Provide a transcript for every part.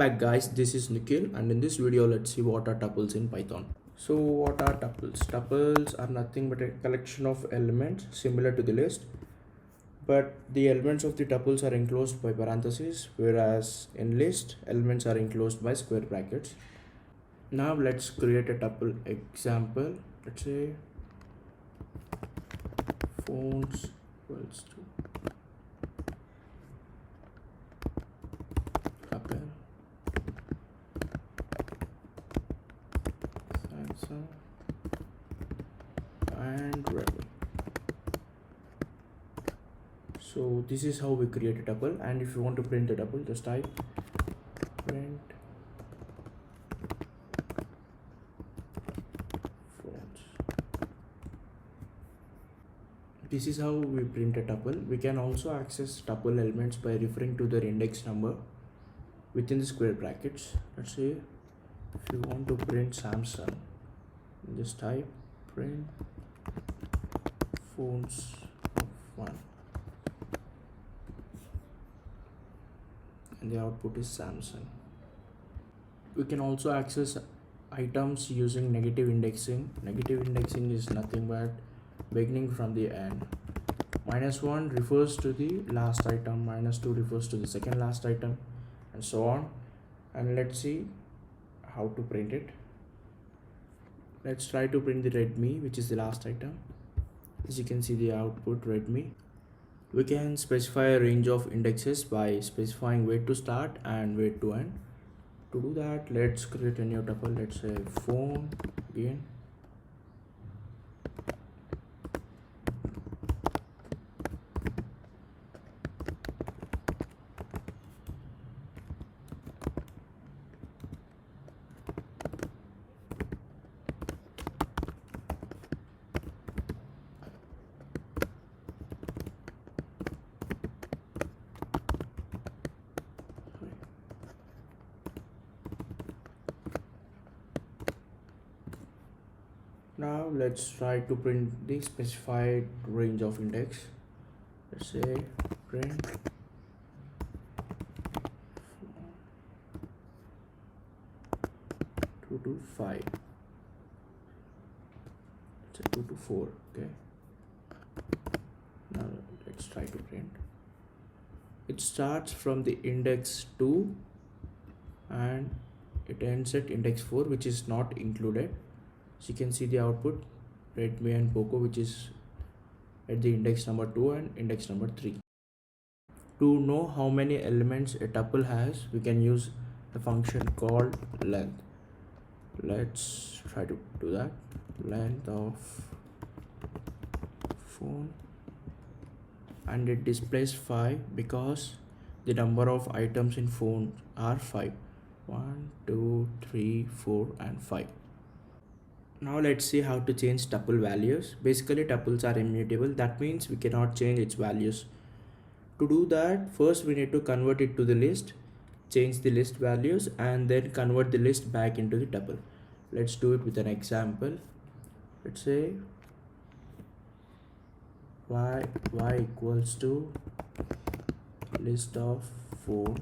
back guys, this is Nikhil, and in this video let's see what are tuples in Python. So what are tuples? Tuples are nothing but a collection of elements similar to the list, but the elements of the tuples are enclosed by parentheses, whereas in list elements are enclosed by square brackets. Now let's create a tuple example. Let's say phones equals to tuple Samsung and Redmi. So this is how we create a tuple, and if you want to print a tuple, just type print phones. This is how we print a tuple. We can also access tuple elements by referring to their index number within the square brackets. Let's say if you want to print Samsung, just type print phones of 1, and the output is Samsung. We can also access items using negative indexing. Negative indexing is nothing but beginning from the end. -1 refers to the last item, -2 refers to the second last item, and so on. And let's see how to print it. Let's try to print the Redmi, which is the last item. As you can see, the output Redmi. We can specify a range of indexes by specifying where to start and where to end. To do that, let's create a new tuple. Let's say phone again. Now let's try to print the specified range of index. Let's say print 2 to 5. Let's say 2 to 4. Okay. Now let's try to print. It starts from the index 2 and it ends at index 4, which is not included. So you can see the output Redmi and Poco, which is at the index number 2 and index number 3. To know how many elements a tuple has, we can use a function called length. Let's try to do that. Length of phone, and it displays 5 because the number of items in phone are 5. 1, 2, 3, 4 and 5. Now let's see how to change tuple values. Basically, tuples are immutable. That means we cannot change its values. To do that, first we need to convert it to the list, change the list values, and then convert the list back into the tuple. Let's do it with an example. Let's say y equals to list of phone.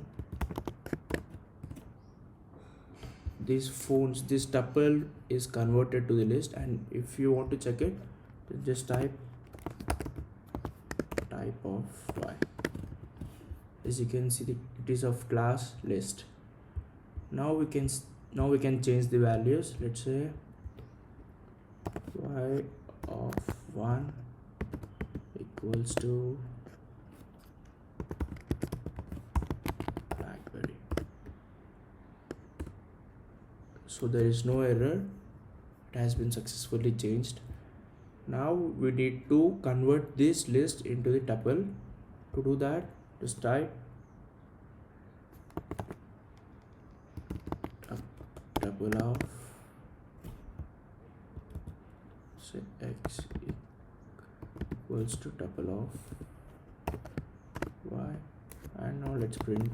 These phones, this tuple is converted to the list, and if you want to check it, just type type of y. As you can see, it is of class list. Now we can change the values. Let's say y of 1 equals to BlackBerry. So there is no error, it has been successfully changed. Now we need to convert this list into the tuple. To do that, just type tuple of, say, x equals to tuple of y, and now let's print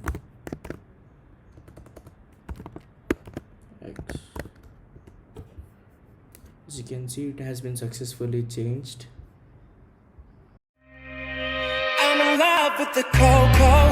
x. As you can see, it has been successfully changed. I'm in love with the cocoa.